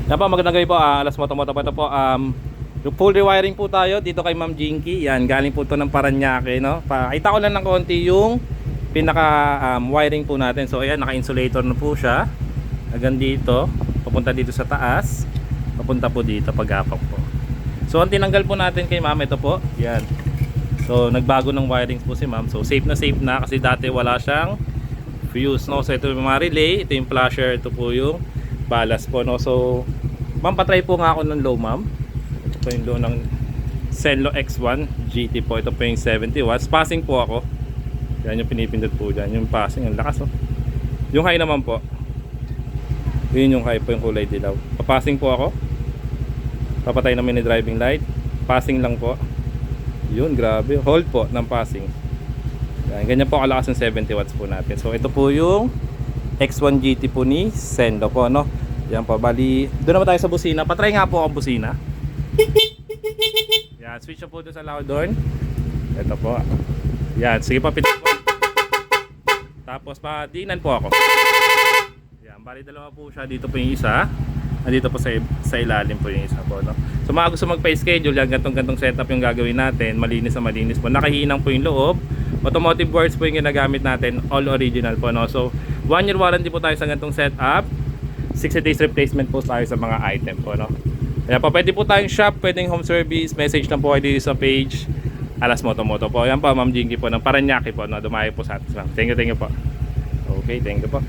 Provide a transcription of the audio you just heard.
Yan po, magandang gabi po. Alas Moto po ito po. Full rewiring po tayo dito kay Ma'am Jinky. Yan, galing po ito ng Paranaque, no? Pakita ko lang ng konti yung pinaka wiring po natin. So ayan, naka-insulator na po siya. Hanggang dito, papunta dito sa taas. Papunta po dito pag-apak po. So ang tinanggal po natin kay Ma'am, ito po. Yan. So nagbago ng wiring po si Ma'am. So safe na kasi dati wala siyang fuse, no? So ito yung mga relay, ito yung flasher, ito po yung balas po, no? So Ma'am, patry po nga ako ng low, Ma'am. Ito po yung low ng Zenlo X1 GT po. Ito po yung 70 watts. Passing po ako. Yan yung pinipindot po dyan. Yung passing, ang lakas, oh. Yung high naman po, yun yung high po, yung kulay dilaw. Papassing po ako. Papatay namin yung driving light. Passing lang po. Yun, grabe. Hold po ng passing. Yan, ganyan po kalakas ng 70 watts po natin. So ito po yung X1 GT po ni Zenlo po, no? Yan po, bali doon naman tayo sa busina. Patry nga po ang busina. Yan, switch po doon sa loud horn. Ito po. Yan, sige po, pitik po. Tapos diinan po ako. Yan, bali dalawa po siya. Dito po yung isa. Nandito po sa ilalim po yung isa po, no? So mga gusto magpa-schedule, yan, gantong setup yung gagawin natin. Malinis na malinis po. Nakahinang po yung loob. Automotive words po yung ginagamit natin. All original po, no? So 1 year warranty po tayo sa gantong setup. 60 days replacement po tayo sa mga item po, no? Kaya po, pwede po tayong shop, pwedeng home service. Message lang po kayo dito sa page Alas Moto po. Yan po, Ma'am Jinky po ng Paranaque po, no? Dumayo po sa atin. Thank you po. Okay, thank you po.